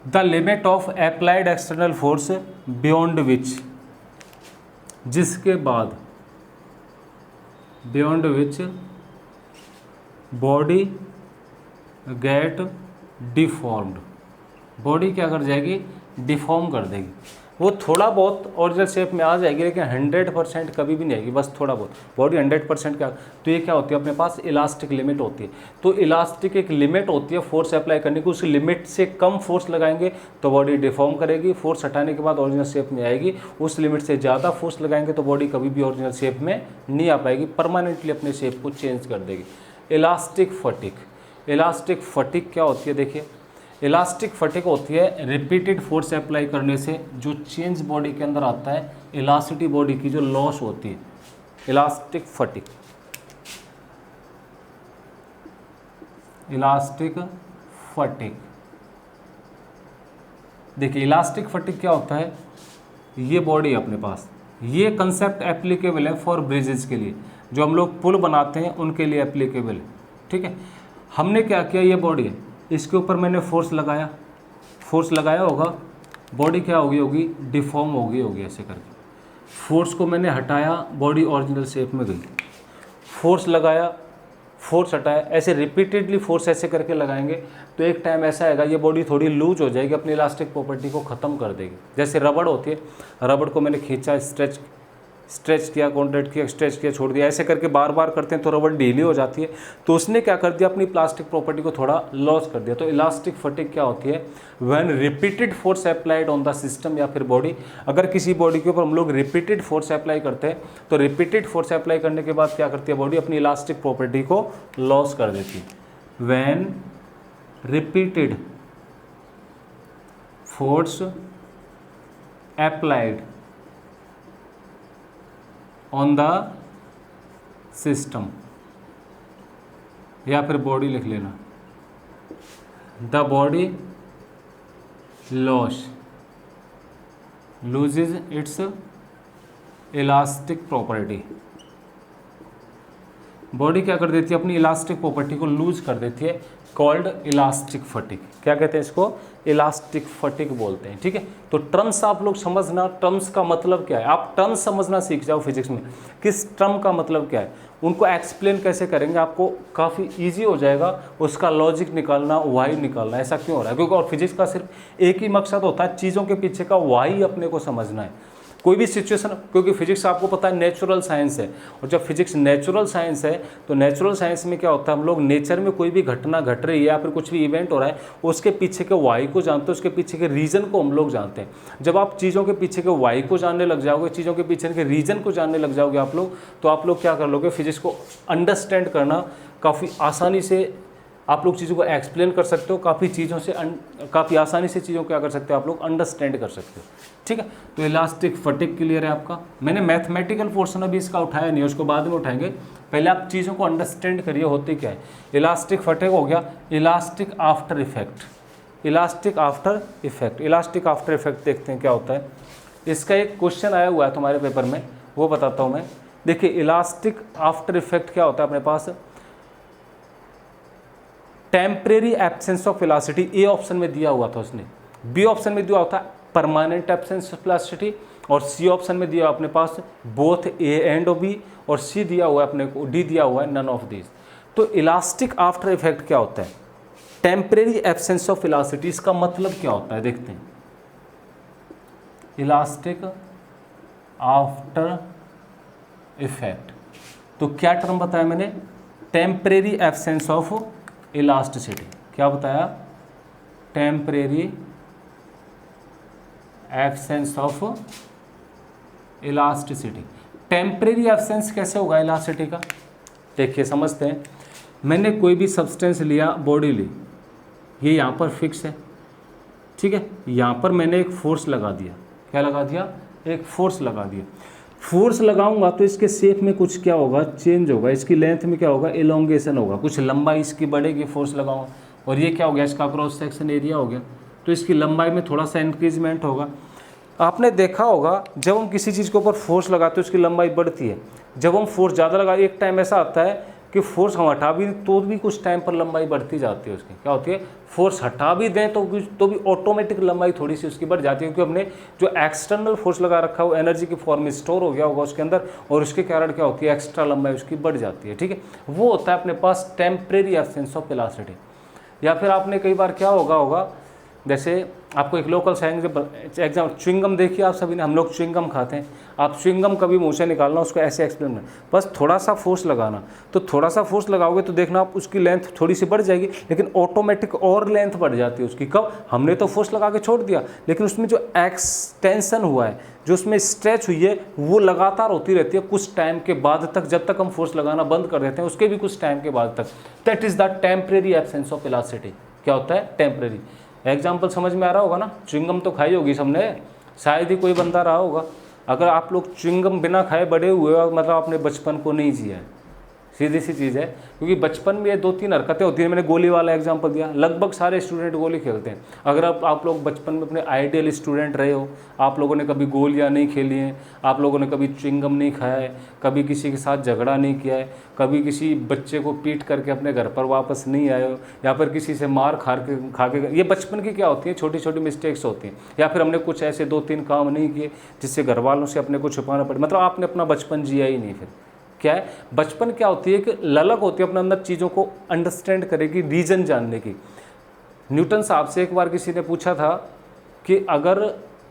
The limit of applied external force beyond which, जिसके बाद beyond which body get deformed, body क्या कर जाएगी, डिफॉर्म कर देगी। वो थोड़ा बहुत ओरिजिनल शेप में आ जाएगी लेकिन 100% कभी भी नहीं आएगी, बस थोड़ा बहुत। बॉडी 100% क्या, तो ये क्या होती है अपने पास, इलास्टिक लिमिट होती है। तो इलास्टिक एक लिमिट होती है फोर्स अप्लाई करने की, उस लिमिट से कम फोर्स लगाएंगे तो बॉडी डिफॉर्म करेगी, फोर्स हटाने के बाद ओरिजिनल शेप में आएगी। उस लिमिट से ज़्यादा फोर्स लगाएंगे तो बॉडी कभी भी ओरिजिनल शेप में नहीं आ पाएगी, परमानेंटली अपने शेप को चेंज कर देगी। इलास्टिक फटिग, इलास्टिक फटिग क्या होती है, देखिए इलास्टिक फटिग होती है रिपीटेड फोर्स अप्लाई करने से जो चेंज बॉडी के अंदर आता है, इलास्टिसिटी बॉडी की जो लॉस होती है, इलास्टिक फटिग, इलास्टिक फटिग। देखिए इलास्टिक फटिग क्या होता है, ये बॉडी अपने पास, ये कंसेप्ट एप्लीकेबल है फॉर ब्रिजेस के लिए, जो हम लोग पुल बनाते हैं उनके लिए एप्लीकेबल है, ठीक है। हमने क्या किया, ये बॉडी है, इसके ऊपर मैंने फोर्स लगाया, फोर्स लगाया होगा, बॉडी क्या होगी, होगी डिफॉर्म होगी ऐसे करके। फोर्स को मैंने हटाया, बॉडी ओरिजिनल शेप में गई, फोर्स लगाया, फोर्स हटाया, ऐसे रिपीटेडली फोर्स ऐसे करके लगाएंगे तो एक टाइम ऐसा आएगा ये बॉडी थोड़ी लूज हो जाएगी, अपनी इलास्टिक प्रॉपर्टी को ख़त्म कर देगी। जैसे रबड़ होती है, रबड़ को मैंने खींचा, स्ट्रेच किया, कॉन्ट्रैक्ट किया, स्ट्रेच किया, छोड़ दिया, ऐसे करके बार बार करते हैं तो रबड़ ढीली हो जाती है। तो उसने क्या कर दिया, अपनी प्लास्टिक प्रॉपर्टी को थोड़ा लॉस कर दिया। तो इलास्टिक फटिग क्या होती है, when repeated force applied on the system या फिर बॉडी, अगर किसी बॉडी के ऊपर हम लोग रिपीटेड फोर्स अप्लाई करते हैं तो रिपीटेड फोर्स अप्लाई करने के बाद क्या करती है बॉडी, अपनी इलास्टिक प्रॉपर्टी को लॉस कर देती है। When repeated force applied on the system, या फिर बॉडी लिख लेना, the body loses it's elastic property, body क्या कर देती है, अपनी इलास्टिक प्रॉपर्टी को लूज कर देती है, कॉल्ड इलास्टिक फटिग। क्या कहते हैं इसको, इलास्टिक फटिग बोलते हैं, ठीक है। तो टर्म्स आप लोग समझना, टर्म्स का मतलब क्या है, आप टर्म्स समझना सीख जाओ फिजिक्स में, किस टर्म का मतलब क्या है, उनको एक्सप्लेन कैसे करेंगे, आपको काफ़ी इजी हो जाएगा उसका लॉजिक निकालना, वाई निकालना। ऐसा क्यों हो रहा है, क्योंकि और फिजिक्स का सिर्फ एक ही मकसद होता है, चीज़ों के पीछे का वाई अपने को समझना है। कोई भी सिचुएशन, क्योंकि फिजिक्स आपको पता है नेचुरल साइंस है, और जब फिजिक्स नेचुरल साइंस है तो नेचुरल साइंस में क्या होता है, हम लोग नेचर में कोई भी घटना घट रही है या फिर कुछ भी इवेंट हो रहा है, उसके पीछे के वाई को जानते हैं, उसके पीछे के रीज़न को हम लोग जानते हैं। जब आप चीज़ों के पीछे के वाई को जानने लग जाओगे, चीज़ों के पीछे के रीज़न को जानने लग जाओगे आप लोग, तो आप लोग क्या कर लोगे, फिजिक्स को अंडरस्टैंड करना काफ़ी आसानी से आप लोग चीज़ों को एक्सप्लेन कर सकते हो, काफ़ी आसानी से चीज़ों को क्या कर सकते हो, आप लोग अंडरस्टैंड कर सकते हो, ठीक है। तो इलास्टिक फटिग क्लियर है आपका। मैंने मैथमेटिकल पोर्शन अभी इसका उठाया नहीं, उसको बाद में उठाएंगे, पहले आप चीज़ों को अंडरस्टैंड करिए होती क्या है। इलास्टिक फटिग हो गया, elastic after effect, elastic after effect, elastic after effect देखते हैं क्या होता है। इसका एक क्वेश्चन आया हुआ है तुम्हारे पेपर में, वो बताता हूँ मैं। देखिए इलास्टिक आफ्टर इफेक्ट क्या होता है अपने पास, temporary absence of elasticity, A option में दिया हुआ था उसने, बी ऑप्शन में दिया हुआ था परमानेंट एब्सेंस ऑफ इलास्टिसिटी, और सी ऑप्शन में दिया अपने पास बोथ ए एंड बी, और सी दिया हुआ है अपने को, डी दिया हुआ है नन ऑफ दीज। तो इलास्टिक आफ्टर इफेक्ट क्या होता है, टेम्परेरी एब्सेंस ऑफ इलास्टिसिटी, इसका मतलब क्या होता है देखते हैं। इलास्टिक आफ्टर इफेक्ट, तो क्या टर्म बताया मैंने, टेम्परेरी एब्सेंस ऑफ इलास्टिसिटी, क्या बताया, temporary absence of elasticity. Temporary absence कैसे होगा इलास्टिसिटी का, देखिए समझते हैं। मैंने कोई भी सब्सटेंस लिया, बॉडी ली, ये यहाँ पर फिक्स है, ठीक है, यहाँ पर मैंने एक फोर्स लगा दिया, क्या लगा दिया, एक फोर्स लगा दिया। फोर्स लगाऊंगा तो इसके शेप में कुछ क्या होगा, चेंज होगा, इसकी लेंथ में क्या होगा, एलोंगेशन होगा, कुछ लंबाई इसकी बढ़ेगी, फोर्स लगाऊंगा, और ये क्या हो गया, इसका क्रॉस सेक्शन एरिया हो गया, तो इसकी लंबाई में थोड़ा सा इंक्रीजमेंट होगा। आपने देखा होगा जब हम किसी चीज़ के ऊपर फोर्स लगाते हैं उसकी लंबाई बढ़ती है, जब हम फोर्स ज़्यादा लगा, एक टाइम ऐसा आता है कि फोर्स हम हटा भी तो भी कुछ टाइम पर लंबाई बढ़ती जाती है उसकी। क्या होती है, फोर्स हटा भी दें तो भी ऑटोमेटिक लंबाई थोड़ी सी उसकी बढ़ जाती है, क्योंकि हमने जो एक्सटर्नल फोर्स लगा रखा है वो एनर्जी की फॉर्म में स्टोर हो गया होगा उसके अंदर, और उसके कारण क्या होती है, एक्स्ट्रा लंबाई उसकी बढ़ जाती है। ठीक है, वो होता है अपने पास टेम्परेरी एब्सेंस ऑफ इलास्टिसिटी। या फिर आपने कई बार क्या होगा जैसे आपको एक लोकल साइंस एग्जाम, च्युइंगम देखिए आप सभी ने, हम लोग च्युइंगम खाते हैं, आप च्युइंगम कभी मुंह से निकालना उसको ऐसे एक्सप्लेन करना, बस थोड़ा सा फोर्स लगाना, तो थोड़ा सा फोर्स लगाओगे तो देखना आप उसकी लेंथ थोड़ी सी बढ़ जाएगी, लेकिन ऑटोमेटिक और लेंथ बढ़ जाती है उसकी। कब, हमने तो फोर्स लगा के छोड़ दिया, लेकिन उसमें जो एक्सटेंशन हुआ है, जो उसमें स्ट्रेच हुई है, वो लगातार होती रहती है कुछ टाइम के बाद तक, जब तक हम फोर्स लगाना बंद कर देते हैं उसके भी कुछ टाइम के बाद तक। That is the temporary absence of elasticity. क्या होता है, टेम्परेरी। एग्जाम्पल समझ में आ रहा होगा ना, च्युइंगम तो खाई होगी सबने, शायद ही कोई बंदा रहा होगा। अगर आप लोग च्युइंगम बिना खाए बड़े हुए हो, मतलब आपने बचपन को नहीं जिया है, सीधी सी चीज़ है। क्योंकि बचपन में ये 2-3 हरकतें होती हैं। मैंने गोली वाला एग्जांपल दिया, लगभग सारे स्टूडेंट गोली खेलते हैं। अगर आप लोग बचपन में अपने आइडियल स्टूडेंट रहे हो, आप लोगों ने कभी गोलियां नहीं खेली हैं, आप लोगों ने कभी च्युइंगम नहीं खाया है, कभी किसी के साथ झगड़ा नहीं किया है, कभी किसी बच्चे को पीट करके अपने घर पर वापस नहीं आए हो, या फिर किसी से मार खा के, ये बचपन की क्या होती है, छोटी छोटी मिस्टेक्स होती हैं। या फिर हमने कुछ ऐसे 2-3 काम नहीं किए जिससे घर वालों से अपने को छुपाना पड़े, मतलब आपने अपना बचपन जिया ही नहीं। फिर क्या है, बचपन क्या होती है कि ललक होती है अपने अंदर चीज़ों को अंडरस्टैंड करेगी, रीजन जानने की। न्यूटन साहब से एक बार किसी ने पूछा था कि अगर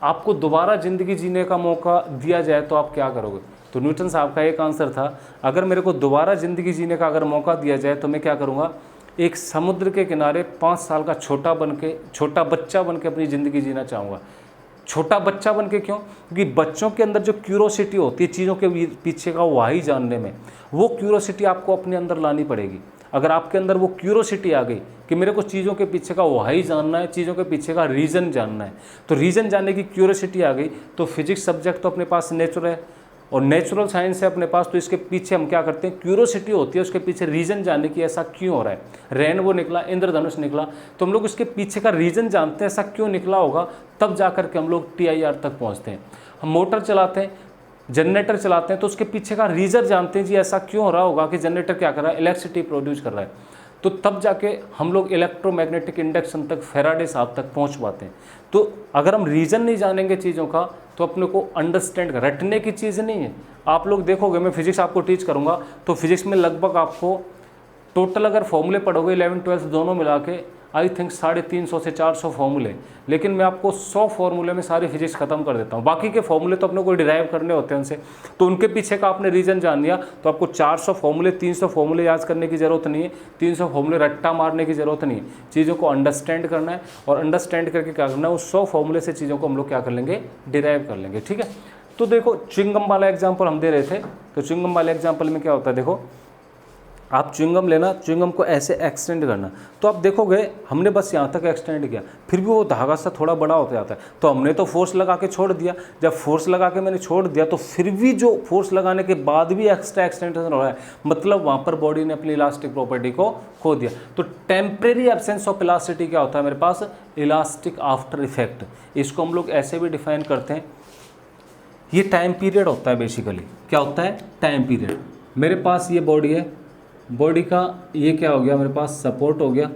आपको दोबारा ज़िंदगी जीने का मौका दिया जाए तो आप क्या करोगे। तो न्यूटन साहब का एक आंसर था, अगर मेरे को दोबारा ज़िंदगी जीने का अगर मौका दिया जाए तो मैं क्या करूँगा, एक समुद्र के किनारे 5 साल का छोटा बच्चा बन के अपनी ज़िंदगी जीना चाहूँगा। छोटा बच्चा बन के क्यों, क्योंकि बच्चों के अंदर जो क्यूरोसिटी होती है चीज़ों के पीछे का वाही जानने में, वो क्यूरोसिटी आपको अपने अंदर लानी पड़ेगी। अगर आपके अंदर वो क्यूरोसिटी आ गई कि मेरे को चीज़ों के पीछे का वाही जानना है, चीज़ों के पीछे का रीज़न जानना है, तो रीज़न जानने की क्यूरोसिटी आ गई, तो फिजिक्स सब्जेक्ट तो अपने पास नेचुरल है और नेचुरल साइंस है अपने पास, तो इसके पीछे हम क्या करते हैं, क्यूरोसिटी होती है उसके पीछे रीज़न जानने की, ऐसा क्यों हो रहा है। रेनबो निकला, इंद्रधनुष निकला, तो हम लोग उसके पीछे का रीज़न जानते हैं, ऐसा क्यों निकला होगा, तब जा कर के हम लोग TIR तक पहुँचते हैं। हम मोटर चलाते हैं, जनरेटर चलाते हैं, तो उसके पीछे का रीज़न जानते हैं, जी ऐसा क्यों हो रहा होगा कि जनरेटर क्या कर रहा है, इलेक्ट्रिसिटी प्रोड्यूस कर रहा है, तो तब जाके हम लोग इलेक्ट्रोमैग्नेटिक इंडक्शन तक, फैराडे साहब तक पहुंच पाते हैं। तो अगर हम रीज़न नहीं जानेंगे चीज़ों का तो अपने को अंडरस्टैंड कर, रटने की चीज़ नहीं है। आप लोग देखोगे, मैं फिजिक्स आपको टीच करूंगा तो फिजिक्स में लगभग आपको टोटल अगर फॉर्मूले पढ़ोगे 11-12 दोनों मिला के, आई थिंक 350 से 400 फॉर्मूले, लेकिन मैं आपको 100 फॉर्मूले में सारी फिजिक्स खत्म कर देता हूँ। बाकी के फॉर्मूले तो अपने को डिराइव करने होते हैं उनसे, तो उनके पीछे का आपने रीज़न जान लिया तो आपको 400 फॉर्मूले 300 फॉर्मूले याद करने की ज़रूरत नहीं है, 300 फॉर्मूले रट्टा मारने की ज़रूरत नहीं है। चीज़ों को अंडरस्टैंड करना है और अंडरस्टैंड करके क्या करना है, उस 100 फॉर्मूले से चीज़ों को हम लोग क्या कर लेंगे, डिराइव कर लेंगे। ठीक है, तो देखो च्युइंगम वाला एग्जाम्पल हम दे रहे थे, तो च्युइंगम वाले एग्जाम्पल में क्या होता है, देखो आप च्युइंगम लेना, च्युइंगम को ऐसे एक्सटेंड करना, तो आप देखोगे हमने बस यहाँ तक एक्सटेंड किया, फिर भी वो धागा सा थोड़ा बड़ा होता जाता है। तो हमने तो फोर्स लगा के छोड़ दिया, जब फोर्स लगा के मैंने छोड़ दिया तो फिर भी जो फोर्स लगाने के बाद भी एक्स्ट्रा एक्सटेंशन हो रहा है, मतलब वहाँ पर बॉडी ने अपनी इलास्टिक प्रॉपर्टी को खो दिया। तो टेम्परेरी एब्सेंस ऑफ इलास्टिसिटी क्या होता है मेरे पास, इलास्टिक आफ्टर इफेक्ट। इसको हम लोग ऐसे भी डिफाइन करते हैं, ये टाइम पीरियड होता है बेसिकली। क्या होता है, टाइम पीरियड। मेरे पास ये बॉडी है, बॉडी का ये क्या हो गया, मेरे पास सपोर्ट हो गया,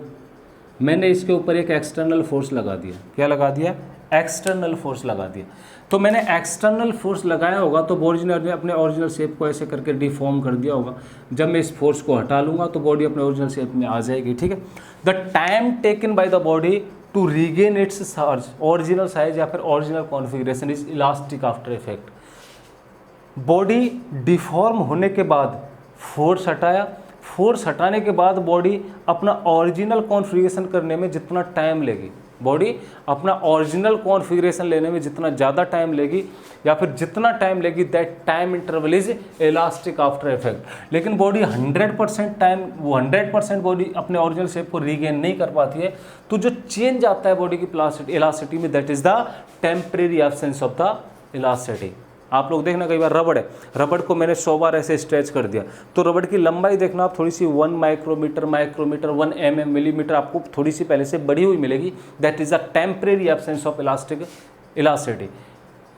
मैंने इसके ऊपर एक एक्सटर्नल फोर्स लगा दिया। क्या लगा दिया, एक्सटर्नल फोर्स लगा दिया। तो मैंने एक्सटर्नल फोर्स लगाया होगा तो बॉडी ने अपने ओरिजिनल शेप को ऐसे करके डिफॉर्म कर दिया होगा। जब मैं इस फोर्स को हटा लूँगा तो बॉडी अपने ओरिजिनल शेप में आ जाएगी। ठीक है, the time taken by the body to regain its size, original size या फिर original configuration is elastic after effect. Body deform होने के बाद फोर्स हटाया, फोर्स हटाने के बाद बॉडी अपना ओरिजिनल कॉन्फ़िगरेशन करने में जितना टाइम लेगी, बॉडी अपना ओरिजिनल कॉन्फ़िगरेशन लेने में जितना ज़्यादा टाइम लेगी या फिर जितना टाइम लेगी, that time interval is elastic after effect. लेकिन बॉडी 100% टाइम, वो 100% बॉडी अपने ओरिजिनल शेप को रीगेन नहीं कर पाती है, तो जो चेंज आता है बॉडी की इलास्टिसिटी में, that is the temporary absence of the elasticity. आप लोग देखना, कई बार रबड़ है, रबड़ को मैंने 100 बार ऐसे स्ट्रेच कर दिया तो रबड़ की लंबाई देखना आप थोड़ी सी 1 माइक्रोमीटर 1 mm मिलीमीटर आपको थोड़ी सी पहले से बढ़ी हुई मिलेगी। That is a temporary absence of elasticity.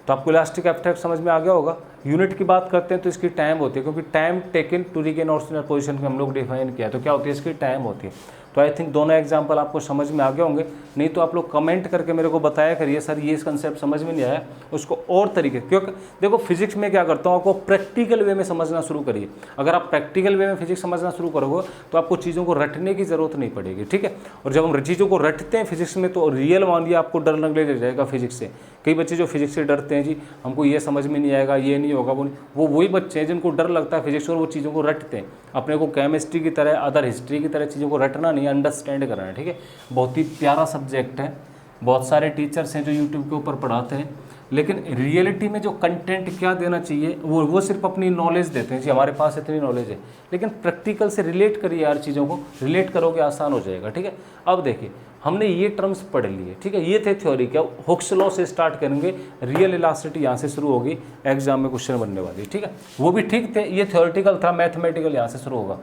तो आपको इलास्टिक इफेक्ट समझ में आ गया होगा। यूनिट की बात करते हैं तो इसकी टाइम होती है, क्योंकि time taken to regain original position को हम लोग डिफाइन किया, तो क्या होती है इसकी टाइम होती है। तो आई थिंक दोनों एग्जांपल आपको समझ में आ गए होंगे, नहीं तो आप लोग कमेंट करके मेरे को बताया करिए सर ये कंसेप्ट समझ में नहीं आया, उसको और तरीके, क्योंकि देखो फिजिक्स में क्या करता हूँ आपको प्रैक्टिकल वे में समझना शुरू करिए। अगर आप प्रैक्टिकल वे में फिजिक्स समझना शुरू करोगे तो आपको चीज़ों को रटने की ज़रूरत नहीं पड़ेगी, ठीक है। और जब हम चीज़ों को रटते हैं फिजिक्स में तो रियल मानिए आपको डर लगने लग जाएगा फिजिक्स से। कई बच्चे जो फिजिक्स से डरते हैं, जी हमको ये समझ में नहीं आएगा, ये नहीं होगा, वो वही बच्चे हैं जिनको डर लगता है फिजिक्स और वो चीज़ों को रटते हैं। अपने को केमिस्ट्री की तरह, अदर हिस्ट्री की तरह चीज़ों को रटना नहीं, अंडरस्टैंड करना है, ठीक है। बहुत ही प्यारा सब्जेक्ट है, बहुत सारे टीचर्स हैं जो यूट्यूब के ऊपर पढ़ाते हैं, लेकिन रियलिटी में जो कंटेंट क्या देना चाहिए वो सिर्फ अपनी नॉलेज देते हैं, जी हमारे पास इतनी नॉलेज है, लेकिन प्रैक्टिकल से रिलेट करिए यार, चीज़ों को रिलेट करोगे आसान हो जाएगा, ठीक है। अब देखिए हमने ये टर्म्स पढ़ लिए, ठीक है, ये थे थ्योरी। क्या हुक्स लॉ से स्टार्ट करेंगे, रियल इलास्टिसिटी यहाँ से शुरू होगी, एग्जाम में क्वेश्चन बनने वाली, ठीक है। वो भी ठीक थे, ये थ्योरेटिकल था, मैथमेटिकल यहाँ से शुरू होगा।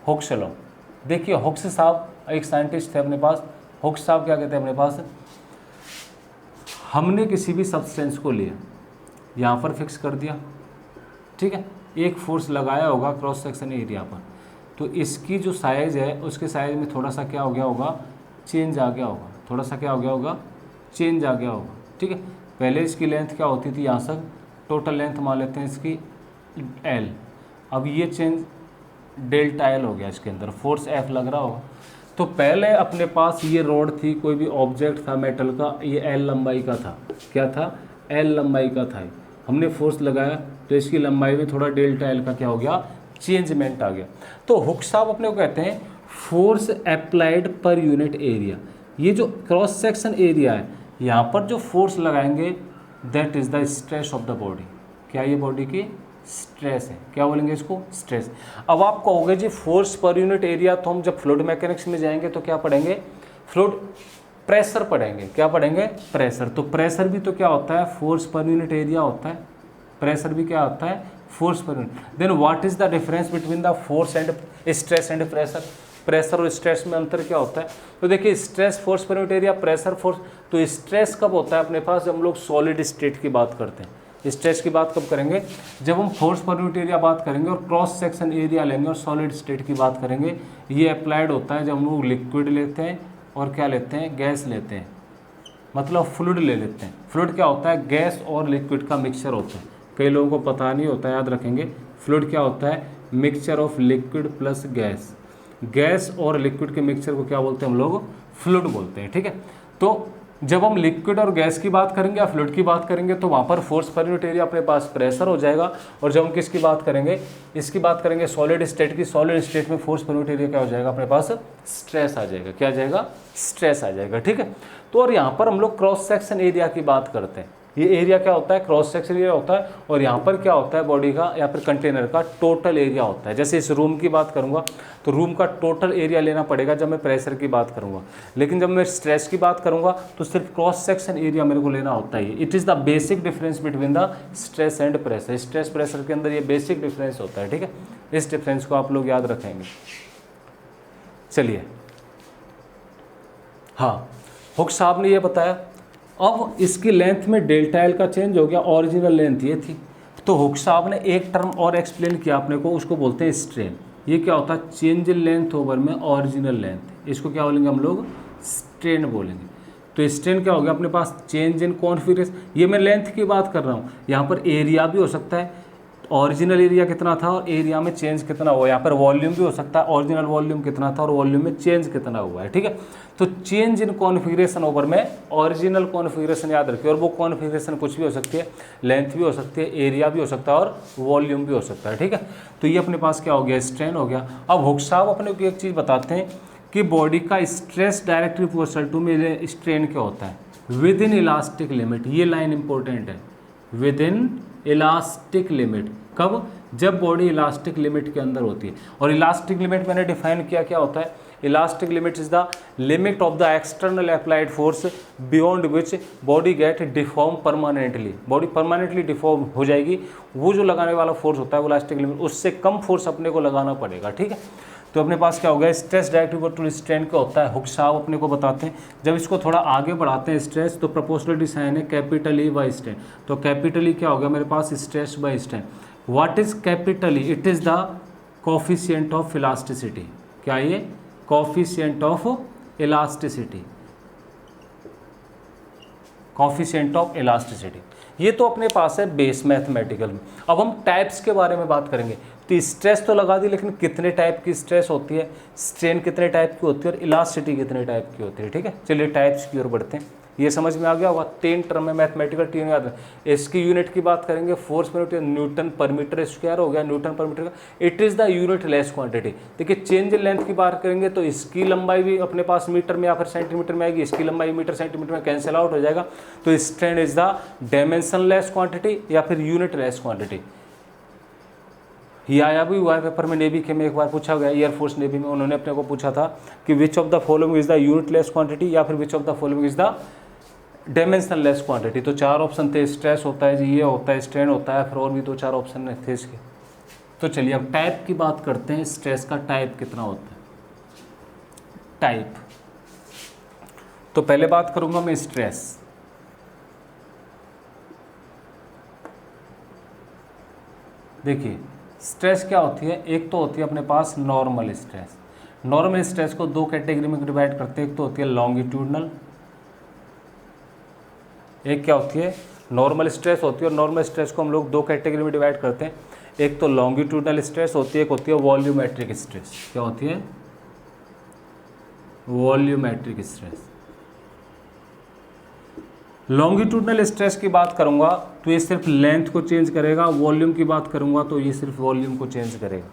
हुक्स लॉ देखिए, हुक्स साहब एक साइंटिस्ट थे अपने पास। हुक्स साहब क्या कहते हैं अपने पास, हमने किसी भी सब्सटेंस को लिया, यहाँ पर फिक्स कर दिया, ठीक है, एक फोर्स लगाया होगा क्रॉस सेक्शन एरिया पर, तो इसकी जो साइज़ है उसके साइज़ में थोड़ा सा क्या हो गया होगा, चेंज आ गया होगा, थोड़ा सा क्या हो गया होगा, चेंज आ गया होगा, ठीक है। पहले इसकी लेंथ क्या होती थी, यहाँ तक टोटल लेंथ मान लेते हैं इसकी एल, अब ये चेंज डेल्टा एल हो गया, इसके अंदर फोर्स एफ लग रहा होगा। तो पहले अपने पास ये रोड थी, कोई भी ऑब्जेक्ट था मेटल का, ये एल लंबाई का था, क्या था, एल लंबाई का था, हमने फोर्स लगाया तो इसकी लंबाई में थोड़ा डेल्टा एल का क्या हो गया, चेंजमेंट आ गया। तो हुक्स साहब अपने को कहते हैं फोर्स अप्लाइड पर यूनिट एरिया। ये जो क्रॉस सेक्शन एरिया है यहाँ पर जो फोर्स लगाएंगे that is the stress of the body. क्या ये बॉडी की स्ट्रेस है, क्या बोलेंगे इसको, स्ट्रेस। अब आप कहोगे जी फोर्स पर यूनिट एरिया, तो हम जब फ्लूइड मैकेनिक्स में जाएंगे तो क्या पढ़ेंगे, फ्लूइड प्रेशर पढ़ेंगे, क्या पढ़ेंगे, प्रेशर। तो प्रेशर भी तो क्या होता है, फोर्स पर यूनिट एरिया होता है, प्रेशर भी क्या होता है, फोर्स पर unit. Then what is the difference between the force and stress and pressure, pressure और स्ट्रेस में अंतर क्या होता है। तो देखिए स्ट्रेस फोर्स पर यूनिट एरिया, प्रेशर फोर्स। तो स्ट्रेस कब होता है अपने पास, जब हम लोग सॉलिड स्टेट की बात करते हैं। स्ट्रेस की बात कब करेंगे, जब हम फोर्स पर यूनिट एरिया बात करेंगे और क्रॉस सेक्शन एरिया लेंगे और सॉलिड स्टेट की बात करेंगे। ये अप्लाइड होता है जब हम लोग लिक्विड लेते हैं और क्या लेते हैं, गैस लेते हैं, मतलब फ्लूइड ले लेते हैं। फ्लूइड क्या होता है, गैस और लिक्विड का मिक्सचर होता है। कई लोगों को पता नहीं होता, याद रखेंगे। फ्लूइड क्या होता है, mixture of liquid plus gas. Gas और लिक्विड के मिक्सचर को क्या बोलते हैं हम लोग, फ्लूइड बोलते हैं, ठीक है। तो जब हम लिक्विड और गैस की बात करेंगे या फ्लूइड की बात करेंगे तो वहाँ पर फोर्स पर यूनिट एरिया अपने पास प्रेशर हो जाएगा। और जब हम किसकी बात करेंगे, इसकी बात करेंगे सॉलिड स्टेट की, सॉलिड स्टेट में फोर्स पर यूनिट एरिया क्या हो जाएगा अपने पास, स्ट्रेस आ जाएगा। क्या आ जाएगा, स्ट्रेस आ जाएगा, ठीक है। तो और यहाँ पर हम लोग क्रॉस सेक्शन एरिया की बात करते हैं। ये एरिया क्या होता है, क्रॉस सेक्शन एरिया होता है। और यहाँ पर क्या होता है, बॉडी का या फिर कंटेनर का टोटल एरिया होता है। जैसे इस रूम की बात करूँगा तो रूम का टोटल एरिया लेना पड़ेगा जब मैं प्रेशर की बात करूँगा, लेकिन जब मैं स्ट्रेस की बात करूँगा तो सिर्फ क्रॉस सेक्शन एरिया मेरे को लेना होता है। It is the basic difference between the stress and pressure. Stress pressure के अंदर ये बेसिक डिफरेंस होता है, ठीक है। इस डिफरेंस को आप लोग याद रखेंगे। चलिए, हाँ, हुक साहब ने ये बताया। अब इसकी लेंथ में डेल्टा एल का चेंज हो गया, ओरिजिनल लेंथ ये थी। तो हुक साहब ने एक टर्म और एक्सप्लेन किया अपने को, उसको बोलते हैं स्ट्रेन। ये क्या होता है, चेंज इन लेंथ ओवर में ओरिजिनल लेंथ, इसको क्या बोलेंगे हम लोग, स्ट्रेन बोलेंगे। तो स्ट्रेन क्या हो गया अपने पास, चेंज इन कॉन्फिगरेशन। ये मैं लेंथ की बात कर रहा हूँ, यहाँ पर एरिया भी हो सकता है, ओरिजिनल एरिया कितना था और एरिया में चेंज कितना हुआ। यहाँ पर वॉल्यूम भी हो सकता है, ओरिजिनल वॉल्यूम कितना था और वॉल्यूम में चेंज कितना हुआ है, ठीक है। तो चेंज इन कॉन्फ़िगरेशन ओवर में ओरिजिनल कॉन्फ़िगरेशन याद रखिए। और वो कॉन्फ़िगरेशन कुछ भी हो सकती है, लेंथ भी हो सकती है, एरिया भी हो सकता है और वॉल्यूम भी हो सकता है, ठीक है। तो ये अपने पास क्या हो गया, स्ट्रेन हो गया। अब हुक साहब अपने को एक चीज़ बताते हैं कि बॉडी का स्ट्रेस डायरेक्टली प्रोपोर्शनल टू में स्ट्रेन क्या होता है, विद इन इलास्टिक लिमिट। ये लाइन इंपॉर्टेंट है, विद इन इलास्टिक लिमिट। कब, जब बॉडी इलास्टिक लिमिट के अंदर होती है। और इलास्टिक लिमिट मैंने डिफाइन किया, क्या होता है, elastic limit is the limit of the external applied force beyond which body get deform permanently. Body permanently deform हो जाएगी, वो जो लगाने वाला फोर्स होता है वो इलास्टिक लिमिट, उससे कम फोर्स अपने को लगाना पड़ेगा, ठीक है। तो अपने पास क्या हो गया, stress directly equal to strain क्या होता है, हुक साहब अपने को बताते हैं। जब इसको थोड़ा आगे बढ़ाते हैं स्ट्रेस, तो प्रोपोर्शनलिटी साइन है कैपिटल ई बाई स्ट्रेन। तो कैपिटल ई क्या हो गया मेरे पास, stress by strain. What is capital E, it is the coefficient of elasticity. क्या ये, coefficient of elasticity, coefficient of elasticity. ये तो अपने पास है बेस मैथमेटिकल में। अब हम टाइप्स के बारे में बात करेंगे। तो स्ट्रेस तो लगा दी, लेकिन कितने टाइप की स्ट्रेस होती है, स्ट्रेन कितने टाइप की होती है और इलास्टिसिटी कितने टाइप की होती है। ठीक है, चलिए टाइप्स की ओर बढ़ते हैं। ये समझ में आ गया होगा, 3 टर्म में मैथमेटिकल टीम याद है। इसकी यूनिट की बात करेंगे, फोर्स पर यूनिट न्यूटन पर मीटर स्क्वायर हो गया, न्यूटन पर मीटर का। It is the unit less quantity. देखिए चेंज इन लेंथ की बात करेंगे तो इसकी लंबाई भी अपने पास मीटर में या फिर सेंटीमीटर में आएगी, इसकी लंबाई मीटर सेंटीमीटर में कैंसिल आउट हो जाएगा। तो strain is the dimension less quantity या फिर यूनिट लेस क्वांटिटी। ये आया भी हुआ है पेपर में, नेवी के में एक बार पूछा गया, एयरफोर्स नेवी में उन्होंने अपने को पूछा था कि which of the following is the unit less quantity या फिर which of the following is the dimension less quantity. तो 4 ऑप्शन थे, स्ट्रेस होता है जी, ये होता है, स्ट्रेन होता है, फिर और भी 2-4 ऑप्शन थे इसके। तो चलिए अब टाइप की बात करते हैं, स्ट्रेस का टाइप कितना होता है। टाइप, तो पहले बात करूंगा मैं स्ट्रेस। देखिए स्ट्रेस क्या होती है, एक तो होती है अपने पास नॉर्मल स्ट्रेस। नॉर्मल स्ट्रेस को 2 कैटेगरी में डिवाइड करते हैं, एक तो होती है लॉन्गिट्यूडनल, एक क्या होती है नॉर्मल स्ट्रेस होती है। और नॉर्मल स्ट्रेस को हम लोग 2 कैटेगरी में डिवाइड करते हैं, एक तो लॉन्गिट्यूडनल स्ट्रेस होती है, एक होती है वॉल्यूमेट्रिक स्ट्रेस। क्या होती है, वॉल्यूमेट्रिक स्ट्रेस। लॉन्गिट्यूडनल स्ट्रेस की बात करूंगा तो ये सिर्फ लेंथ को चेंज करेगा, वॉल्यूम की बात करूंगा तो ये सिर्फ वॉल्यूम को चेंज करेगा।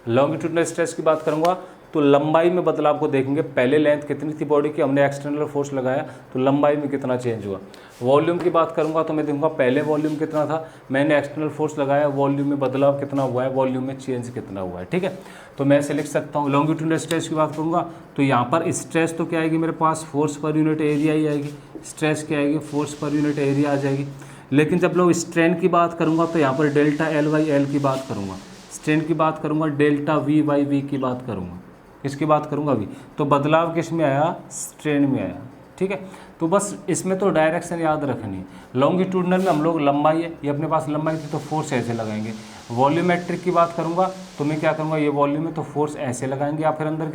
लॉन्गिट्यूडनल स्ट्रेस की बात करूंगा तो लंबाई में बदलाव को देखेंगे, पहले लेंथ कितनी थी बॉडी की, हमने एक्सटर्नल फोर्स लगाया तो लंबाई में कितना चेंज हुआ। वॉल्यूम की बात करूंगा तो मैं देखूंगा पहले वॉल्यूम कितना था, मैंने एक्सटर्नल फोर्स लगाया, वॉल्यूम में बदलाव कितना हुआ है, वॉल्यूम में चेंज कितना हुआ है। ठीक है, तो मैं ऐसे लिख सकता हूँ। लॉन्गिट्यूडनल स्ट्रेस की बात करूँगा तो यहाँ पर स्ट्रेस तो क्या आएगी मेरे पास, फोर्स पर यूनिट एरिया ही आएगी। स्ट्रेस क्या आएगी, फोर्स पर यूनिट एरिया आ जाएगी। लेकिन जब लोग स्ट्रेन की बात करूँगा तो यहाँ पर डेल्टा एल बाई एल की बात करूँगा, स्ट्रेन की बात करूँगा डेल्टा वी बाई वी की बात करूँगा। किसकी बात करूँगा अभी, तो बदलाव किस में आया, स्ट्रेन में आया। ठीक है, तो बस इसमें तो डायरेक्शन याद रखनी है। लॉन्गिट्यूडनल में हम लोग लंबाई है, ये अपने पास लंबाई थी तो फोर्स ऐसे लगाएंगे। वॉल्यूमेट्रिक की बात करूँगा तो मैं क्या करूँगा, ये वॉल्यूम है तो फोर्स ऐसे लगाएंगे या फिर अंदर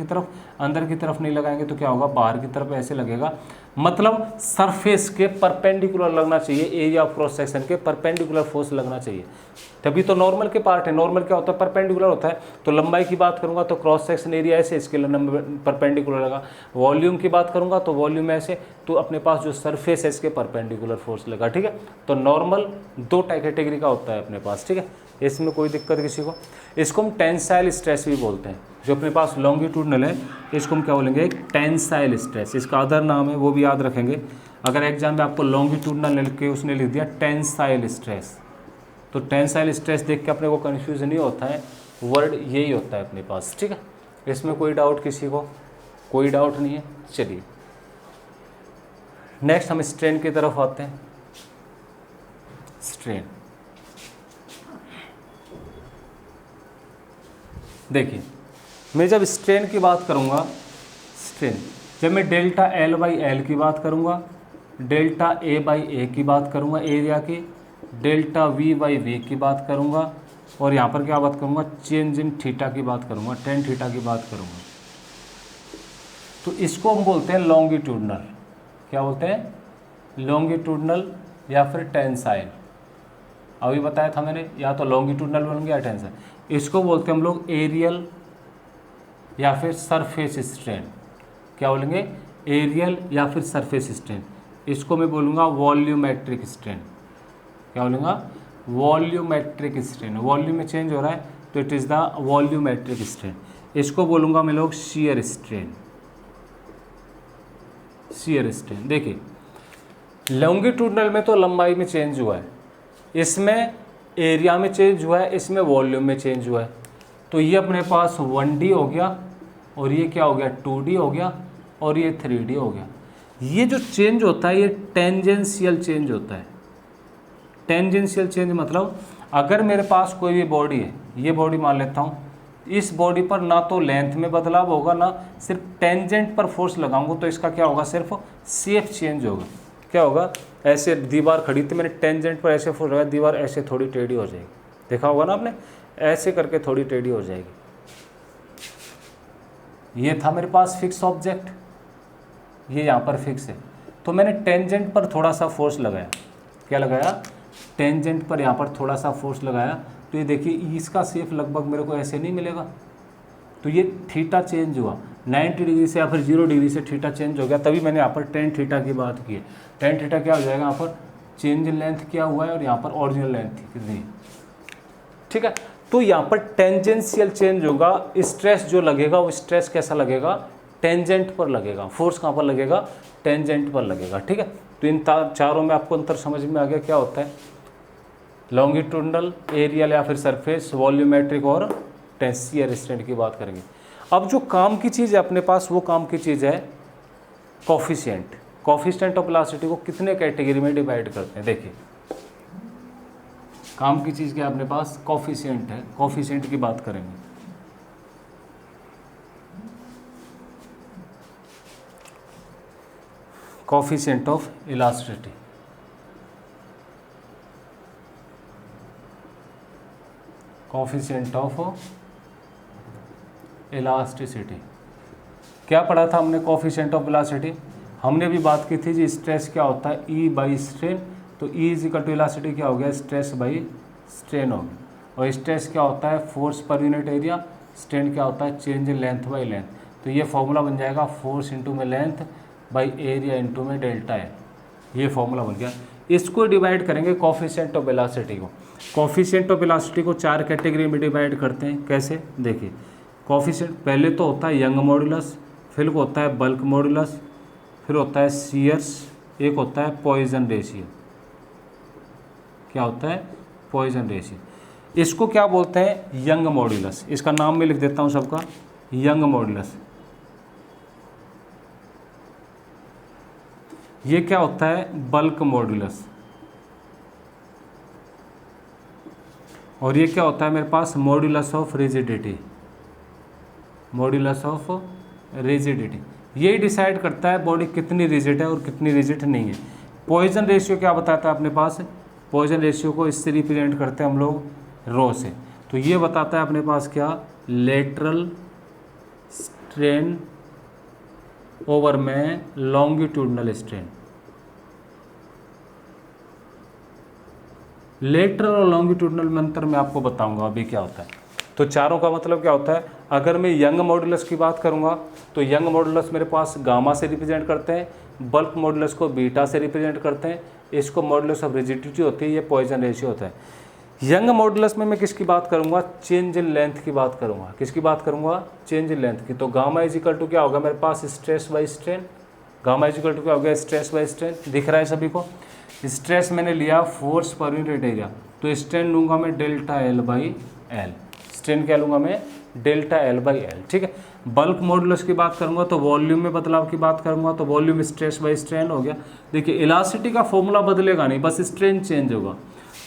की तरफ नहीं लगाएंगे तो क्या होगा, बाहर की तरफ ऐसे लगेगा। मतलब सरफेस के परपेंडिकुलर लगना चाहिए, एरिया ऑफ क्रॉस सेक्शन के परपेंडिकुलर फोर्स लगना चाहिए, तभी तो नॉर्मल के पार्ट है। नॉर्मल क्या होता है, परपेंडिकुलर होता है। तो लंबाई की बात करूंगा तो क्रॉस सेक्शन एरिया ऐसे, इसके परपेंडिकुलर लगा। वॉल्यूम की बात करूंगा तो वॉल्यूम ऐसे, तो अपने पास जो सरफेस है इसके परपेंडिकुलर फोर्स लगा। ठीक है, तो नॉर्मल 2 कैटेगरी का होता है अपने पास। ठीक है, इसमें कोई दिक्कत किसी को। इसको हम टेंसाइल स्ट्रेस भी बोलते हैं। जो अपने पास लॉन्गिट्यूडनल है इसको हम क्या बोलेंगे, एक टेंसाइल स्ट्रेस, इसका अदर नाम है वो भी याद रखेंगे। अगर एग्जाम में आपको लॉन्गिट्यूडनल लिख के उसने लिख दिया टेंसाइल स्ट्रेस, तो टेंसाइल स्ट्रेस देख के अपने को कन्फ्यूजन नहीं होता है, वर्ड यही होता है अपने पास। ठीक है, इसमें कोई डाउट किसी को, कोई डाउट नहीं है। चलिए नेक्स्ट हम स्ट्रेन की तरफ आते हैं। स्ट्रेन देखिए, मैं जब स्ट्रेन की बात करूंगा, स्ट्रेन जब मैं डेल्टा एल बाई एल की बात करूंगा, डेल्टा ए बाई ए की बात करूंगा एरिया की, डेल्टा वी बाई वी की बात करूंगा, और यहाँ पर क्या बात करूंगा, चेंज इन थीटा की बात करूंगा, टेन थीटा की बात करूंगा। तो इसको हम बोलते हैं लॉन्गिट्यूडनल। क्या बोलते हैं, लॉन्गिट्यूडनल या फिर टेंसाइल। अभी बताया था मैंने, या तो लॉन्गिट्यूडनल बोलेंगे या टेंसाइल। इसको बोलते हैं हम लोग एरियल या फिर सरफेस स्ट्रेन। क्या बोलेंगे, एरियल या फिर सरफेस स्ट्रेन। इसको मैं बोलूँगा वॉल्यूमेट्रिक स्ट्रेन। क्या बोलूँगा, वॉल्यूमेट्रिक स्ट्रेन। वॉल्यूम में चेंज हो रहा है तो it is the volumetric strain. इसको बोलूँगा मैं लोग शियर स्ट्रेन। शियर स्ट्रेन देखिए, लॉन्गिट्यूडनल में तो लंबाई में चेंज हुआ है, इसमें एरिया में चेंज हुआ है, इसमें वॉल्यूम में चेंज हुआ है। तो ये अपने पास 1D हो गया, और ये क्या हो गया, 2D हो गया, और ये 3D हो गया। ये जो चेंज होता है ये टेंजेंशियल चेंज होता है। टेंजेंशियल चेंज मतलब अगर मेरे पास कोई भी बॉडी है, ये बॉडी मान लेता हूँ, इस बॉडी पर ना तो लेंथ में बदलाव होगा, ना सिर्फ टेंजेंट पर फोर्स लगाऊंगा तो इसका क्या होगा, सिर्फ शेप चेंज होगा। क्या होगा, ऐसे दीवार खड़ी थी, मैंने टेंजेंट पर ऐसे फोर्स लगाया, दीवार ऐसे थोड़ी टेढ़ी हो जाएगी, देखा होगा ना आपने, ऐसे करके थोड़ी टेढ़ी हो जाएगी। ये था मेरे पास फिक्स ऑब्जेक्ट, ये यहाँ पर फिक्स है, तो मैंने टेंजेंट पर थोड़ा सा फोर्स लगाया। क्या लगाया, टेंजेंट पर यहाँ पर थोड़ा सा फोर्स लगाया, तो ये देखिए इसका शेप लगभग मेरे को ऐसे नहीं मिलेगा, तो ये थीटा चेंज हुआ 90 डिग्री से या फिर 0 डिग्री से थीटा चेंज हो गया, तभी मैंने यहाँ पर टेन थीटा की बात की है। टेन थीटा क्या हो जाएगा, यहाँ पर चेंज इन लेंथ क्या हुआ है और यहाँ पर ओरिजिनल लेंथ थी कितनी, ठीक है। तो यहाँ पर टेंजेंशियल चेंज होगा, स्ट्रेस जो लगेगा वो स्ट्रेस कैसा लगेगा, टेंजेंट पर लगेगा। फोर्स कहाँ पर लगेगा, टेंजेंट पर लगेगा, ठीक है। तो इन चारों में आपको अंतर समझ में आ गया क्या होता है, लॉन्गिट्यूडनल, एरियल या फिर सरफेस, वॉल्यूमेट्रिक और टेंसियर रिस्ट्रेंट की बात करेंगे। अब जो काम की चीज़ है अपने पास, वो काम की चीज़ है कोफिशिएंट। कोफिशिएंट ऑफ इलास्टिसिटी को कितने कैटेगरी में डिवाइड करते हैं, देखिए काम की चीज़ क्या अपने पास, कोफिशिएंट है। कोफिशिएंट की बात करेंगे, coefficient of elasticity. Coefficient of elasticity क्या पढ़ा था हमने, कोफिशिएंट ऑफ इलास्टिसिटी हमने भी बात की थी जी, स्ट्रेस क्या होता है, ई बाई स्ट्रेन, तो E is equal to elasticity क्या हो गया, स्ट्रेस बाई स्ट्रेन हो गया, और स्ट्रेस क्या होता है, फोर्स पर यूनिट एरिया, स्ट्रेन क्या होता है, change in length by length. तो ये फॉर्मूला बन जाएगा फोर्स इंटू में लेंथ बाई एरिया इंटू में डेल्टा है, ये फॉर्मूला बन गया। इसको डिवाइड करेंगे कोफिशिएंट ऑफ इलास्टिसिटी को। कोफिशिएंट ऑफ इलास्टिसिटी को 4 कैटेगरी में डिवाइड करते हैं, कैसे, देखिए कोफिशिएंट पहले तो होता है यंग मॉड्यूलस, फिर होता है बल्क मॉड्यूलस, फिर होता है शियर्स, एक होता है पॉइजन रेशियो। क्या होता है, पॉइजन रेशियो। इसको क्या बोलते हैं, यंग मॉड्यूलस, इसका नाम मैं लिख देता हूँ सबका, यंग मॉड्यूलस। ये क्या होता है, बल्क मॉड्यूलस, और ये क्या होता है मेरे पास, modulus of rigidity. Modulus of rigidity ये डिसाइड करता है बॉडी कितनी रिजिड है और कितनी रिजिड नहीं है। पॉइजन रेशियो क्या बताता है अपने पास, पॉइजन रेशियो को इससे रिप्रेजेंट करते हैं हम लोग रो से, तो ये बताता है अपने पास क्या, लेटरल स्ट्रेन ओवर में लॉन्गिट्यूडनल स्ट्रेन। लेटरल और लॉन्गिट्यूडनल में अंतर मैं आपको बताऊंगा अभी क्या होता है। तो चारों का मतलब क्या होता है, अगर मैं यंग मॉड्यूलस की बात करूंगा तो यंग मॉड्यूलस मेरे पास गामा से रिप्रेजेंट करते हैं, बल्क मॉड्यूलस को बीटा से रिप्रेजेंट करते हैं, इसको मॉड्यूलस ऑफ रिजिडिटी होती है, ये पॉइजन रेशियो होता है। यंग मॉड्यूलस में मैं किसकी बात करूंगा, चेंज इन लेंथ की बात करूंगा। किसकी बात करूंगा, चेंज इन लेंथ की। तो गामा इज इक्वल टू क्या होगा मेरे पास, stress by strain. Gamma is equal to क्या हो गया, स्ट्रेस बाई स्ट्रेन, दिख रहा है सभी को। स्ट्रेस मैंने लिया फोर्स पर यूनिट एरिया, तो स्ट्रेन लूंगा मैं delta L by L. Strain क्या लूंगा मैं, डेल्टा एल बाई एल, ठीक है। बल्क मॉड्यूलस की बात करूंगा तो वॉल्यूम में बदलाव की बात करूंगा, तो वॉल्यूम स्ट्रेस बाई स्ट्रेन हो गया। देखिए इलास्टिसिटी का फॉर्मूला बदलेगा नहीं, बस स्ट्रेन चेंज होगा।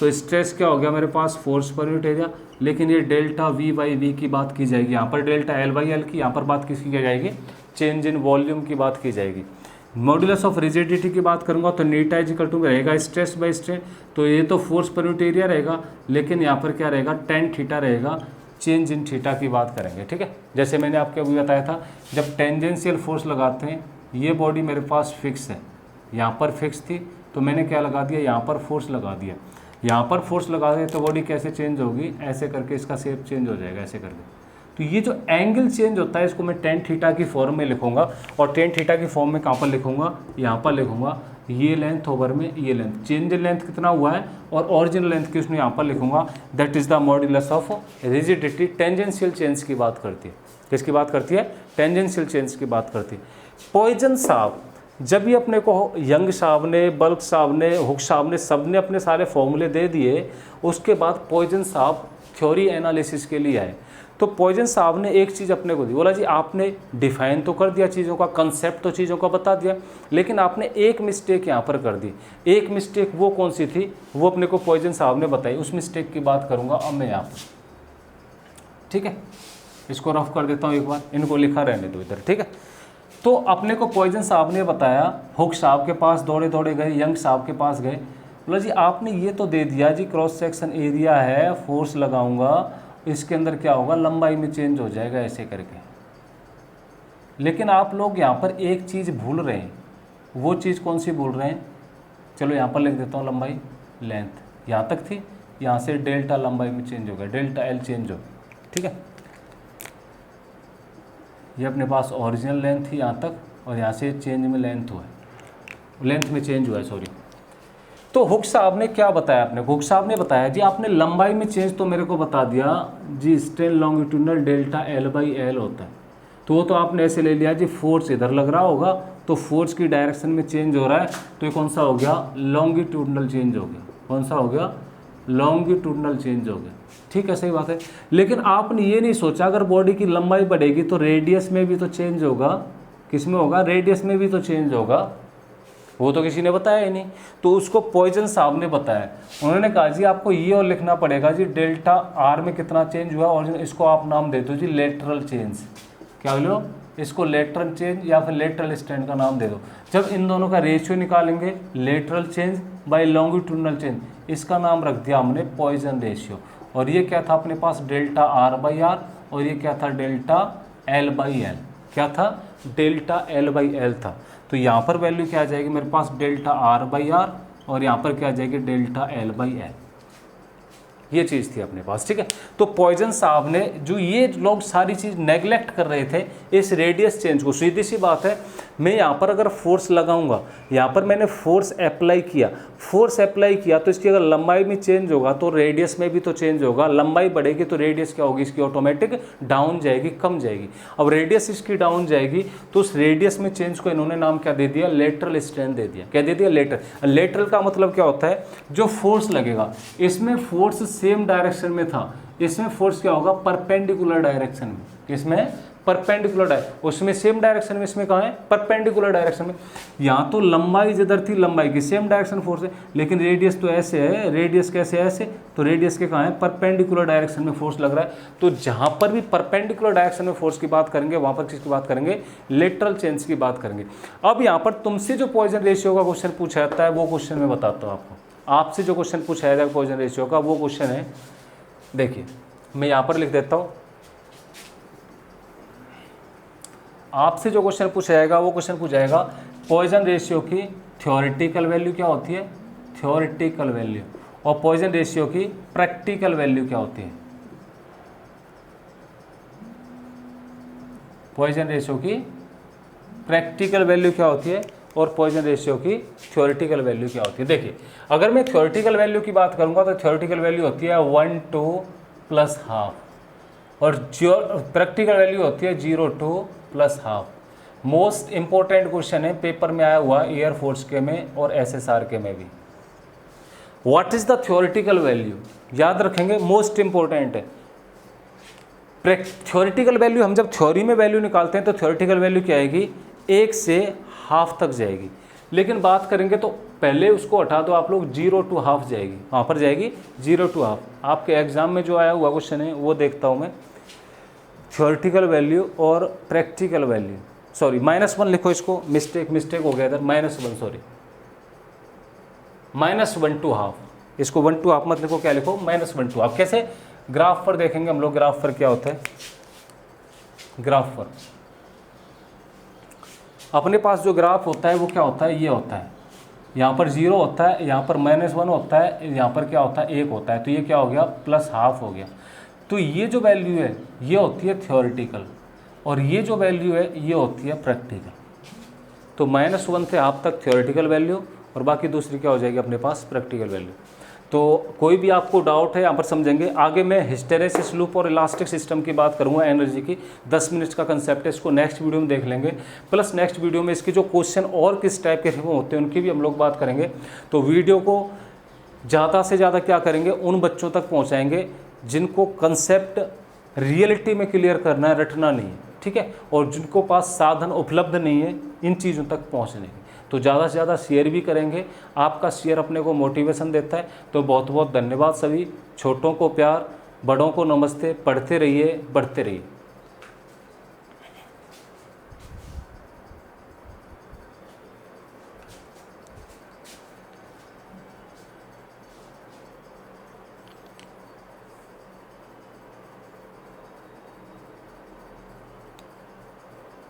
तो स्ट्रेस क्या हो गया मेरे पास, फोर्स पर यूनिट एरिया, लेकिन ये डेल्टा वी बाई वी की बात की जाएगी, यहाँ पर डेल्टा एल बाई एल की, यहाँ पर बात किसकी की जाएगी, चेंज इन वॉल्यूम की बात की जाएगी। मॉड्यूलस ऑफ रिजिडिटी की बात करूंगा तो नीटा इज इक्वल टू रहेगा स्ट्रेस बाई स्ट्रेन, तो ये तो फोर्स पर यूनिट एरिया रहेगा, लेकिन यहाँ पर क्या रहेगा, टेन थीटा रहेगा, चेंज इन थीटा की बात करेंगे, ठीक है। जैसे मैंने आपको अभी बताया था, जब टेंजेंशियल फोर्स लगाते हैं, ये बॉडी मेरे पास फिक्स है, यहाँ पर फिक्स थी, तो मैंने क्या लगा दिया, यहाँ पर फोर्स लगा दिया। यहाँ पर फोर्स लगा दें तो बॉडी कैसे चेंज होगी, ऐसे करके इसका शेप चेंज हो जाएगा, ऐसे करके। तो ये जो एंगल चेंज होता है इसको मैं टेन थीटा की फॉर्म में लिखूंगा, और टेन थीटा की फॉर्म में कहाँ पर लिखूंगा, यहाँ पर लिखूंगा, ये लेंथ ओवर में ये लेंथ, चेंज लेंथ कितना हुआ है और ओरिजिनल लेंथ की उसमें यहाँ पर लिखूंगा, that is the modulus of rigidity. Tangential change की बात करती है, किसकी बात करती है, टेंजेंशियल चेंज की बात करती है। पॉइजन साहब जब भी अपने को यंग साहब ने, बल्क साहब ने, हुक साहब ने, सब ने अपने सारे फॉर्मूले दे दिए, उसके बाद पॉइजन साहब थ्योरी एनालिसिस के लिए आए। तो पॉइजन साहब ने एक चीज़ अपने को दी, बोला जी आपने डिफाइन तो कर दिया चीज़ों का, कंसेप्ट तो चीज़ों का बता दिया, लेकिन आपने एक मिस्टेक यहाँ पर कर दी। एक मिस्टेक वो कौन सी थी, वो अपने को पॉइजन साहब ने बताई, उस मिस्टेक की बात करूँगा अब मैं यहाँ पर, ठीक है। इसको रफ कर देता हूँ एक बार, इनको लिखा रहने दो इधर, ठीक है। तो अपने को पॉइजन साहब ने बताया, हुक साहब के पास दौड़े दौड़े गए, यंग साहब के पास गए, बोला जी आपने ये तो दे दिया जी क्रॉस सेक्शन एरिया है, फोर्स लगाऊंगा, इसके अंदर क्या होगा, लंबाई में चेंज हो जाएगा ऐसे करके। लेकिन आप लोग यहाँ पर एक चीज़ भूल रहे हैं, वो चीज़ कौन सी भूल रहे हैं, चलो यहाँ पर लिख देता हूँ, लंबाई लेंथ यहाँ तक थी, यहाँ से डेल्टा लंबाई में चेंज हो गया, डेल्टा एल चेंज हो, ठीक है। ये अपने पास ओरिजिनल लेंथ थी यहाँ तक, और यहाँ से चेंज में लेंथ हुआ है, लेंथ में चेंज हुआ है, सॉरी। तो हुक साहब ने क्या बताया अपने, हुक साहब ने बताया जी आपने लंबाई में चेंज तो मेरे को बता दिया जी, strain longitudinal delta L by L होता है, तो वो तो आपने ऐसे ले लिया जी, फोर्स इधर लग रहा होगा तो फोर्स की डायरेक्शन में चेंज हो रहा है, तो ये कौन सा हो गया, लॉन्गिट्यूडनल चेंज हो गया, कौन सा हो गया, लॉन्गिट्यूडनल चेंज हो गया, ठीक है, सही बात है। लेकिन आपने ये नहीं सोचा अगर बॉडी की लंबाई बढ़ेगी तो रेडियस में भी तो चेंज होगा, किस में होगा, रेडियस में भी तो चेंज होगा, वो तो किसी ने बताया ही नहीं। तो उसको पॉइजन साहब ने बताया, उन्होंने कहा जी आपको ये और लिखना पड़ेगा जी, डेल्टा आर में कितना चेंज हुआ, और इसको आप नाम दे दो जी लेटरल चेंज, क्या बोलो, इसको लेटरल चेंज या फिर लेटरल स्ट्रेन का नाम दे दो। जब इन दोनों का रेशियो निकालेंगे, lateral change bye longitudinal change, इसका नाम रख दिया हमने पॉइजन रेशियो। और ये क्या था अपने पास, डेल्टा आर बाई आर, और ये क्या था, डेल्टा एल बाई एल, क्या था, डेल्टा एल बाई एल था। तो यहाँ पर वैल्यू क्या आ जाएगी मेरे पास, डेल्टा आर बाई आर, और यहाँ पर क्या आ जाएगी, डेल्टा एल बाई एल, ये चीज़ थी अपने पास, ठीक है। तो पॉइजन साहब ने, जो ये लोग सारी चीज़ नेगलेक्ट कर रहे थे इस रेडियस चेंज को, सीधी सी बात है, मैं यहाँ पर अगर फोर्स लगाऊंगा, यहाँ पर मैंने फोर्स अप्लाई किया, तो इसकी अगर लंबाई में चेंज होगा तो रेडियस में भी तो चेंज होगा, लंबाई बढ़ेगी तो रेडियस क्या होगी, इसकी ऑटोमेटिक डाउन जाएगी, कम जाएगी। अब रेडियस इसकी डाउन जाएगी तो उस रेडियस में चेंज को इन्होंने नाम क्या दे दिया, लेटरल स्ट्रेन दे दिया। क्या दे दिया, लेटरल। लेटरल का मतलब क्या होता है, जो फोर्स लगेगा, इसमें फोर्स सेम डायरेक्शन में था, इसमें फोर्स क्या होगा, परपेंडिकुलर डायरेक्शन में, इसमें परपेंडिकुलर उसमें सेम डायरेक्शन में, इसमें कहाँ है, परपेंडिकुलर डायरेक्शन में। यहाँ तो लंबाई जिधर थी, लंबाई की सेम डायरेक्शन फोर्स है, लेकिन रेडियस तो ऐसे है, रेडियस कैसे है, ऐसे, तो रेडियस के कहाँ है, परपेंडिकुलर डायरेक्शन में फोर्स लग रहा है। तो जहाँ पर भी परपेंडिकुलर डायरेक्शन में फोर्स की बात करेंगे, वहाँ पर किसकी बात करेंगे, लेटरल चेंज की बात करेंगे। अब यहाँ पर तुमसे जो पॉइजन रेशियो का क्वेश्चन पूछा जाता है, वो क्वेश्चन मैं बताता हूँ आपको। आपसे जो क्वेश्चन पूछा जाएगा पॉइजन रेशियो का, वो क्वेश्चन है, देखिए मैं यहाँ पर लिख देता हूँ, आपसे जो क्वेश्चन पूछा जाएगा वो क्वेश्चन पूछा जाएगा पॉइजन रेशियो की थ्योरेटिकल वैल्यू क्या होती है, थ्योरेटिकल वैल्यू, और पॉइजन रेशियो की प्रैक्टिकल वैल्यू क्या होती है, पॉइजन रेशियो की प्रैक्टिकल वैल्यू क्या होती है, और पॉइजन रेशियो की थ्योरेटिकल वैल्यू क्या होती है। देखिए अगर मैं थ्योरेटिकल वैल्यू की बात करूंगा तो थ्योरेटिकल वैल्यू होती है 1 2 प्लस हाफ, और प्रैक्टिकल वैल्यू होती है 0 2 plus half. Most important question है, पेपर में आया हुआ एयरफोर्स के में और एसएसआर के में भी। What is the theoretical value, याद रखेंगे, मोस्ट इंपॉर्टेंट है। थ्योरेटिकल वैल्यू, हम जब थ्योरी में वैल्यू निकालते हैं तो थ्योरेटिकल वैल्यू क्या आएगी, 1 से हाफ तक जाएगी। लेकिन बात करेंगे तो पहले उसको हटा दो आप लोग, 0 to हाफ जाएगी, वहाँ पर जाएगी 0 to हाफ। आपके एग्जाम में जो आया हुआ क्वेश्चन है वो देखता हूँ मैं, थ्योरेटिकल वैल्यू और प्रैक्टिकल वैल्यू, सॉरी -1 लिखो इसको, मिस्टेक हो गया इधर, -1 सॉरी, -1 to हाफ, इसको 1 to हाफ मत लिखो, क्या लिखो, -1 to हाफ। कैसे, ग्राफ पर देखेंगे हम लोग, ग्राफ पर क्या होता है, ग्राफ पर अपने पास जो ग्राफ होता है वो क्या होता है, ये होता है, यहाँ पर 0 होता है, यहाँ पर -1 होता है, यहाँ पर क्या होता है, 1 होता है, तो ये क्या हो गया, प्लस हाफ हो गया। तो ये जो वैल्यू है ये होती है थ्योरेटिकल, और ये जो वैल्यू है ये होती है प्रैक्टिकल। तो -1 से हाफ तक थ्योरेटिकल वैल्यू, और बाकी दूसरी क्या हो जाएगी अपने पास, प्रैक्टिकल वैल्यू। तो कोई भी आपको डाउट है यहाँ पर समझेंगे। आगे मैं हिस्टेरेसिस लूप और इलास्टिक सिस्टम की बात करूँगा, एनर्जी की, 10 मिनट का कंसेप्ट है, इसको नेक्स्ट वीडियो में देख लेंगे। प्लस नेक्स्ट वीडियो में इसके जो क्वेश्चन और किस टाइप के होते हैं उनकी भी हम लोग बात करेंगे। तो वीडियो को ज़्यादा से ज़्यादा क्या करेंगे, उन बच्चों तक पहुँचाएंगे जिनको कंसेप्ट रियलिटी में क्लियर करना है, रटना नहीं है, ठीक है, और जिनको पास साधन उपलब्ध नहीं है इन चीज़ों तक पहुँचने की। तो ज़्यादा से ज़्यादा शेयर भी करेंगे, आपका शेयर अपने को मोटिवेशन देता है। तो बहुत बहुत धन्यवाद सभी, छोटों को प्यार, बड़ों को नमस्ते, पढ़ते रहिए, बढ़ते रहिए।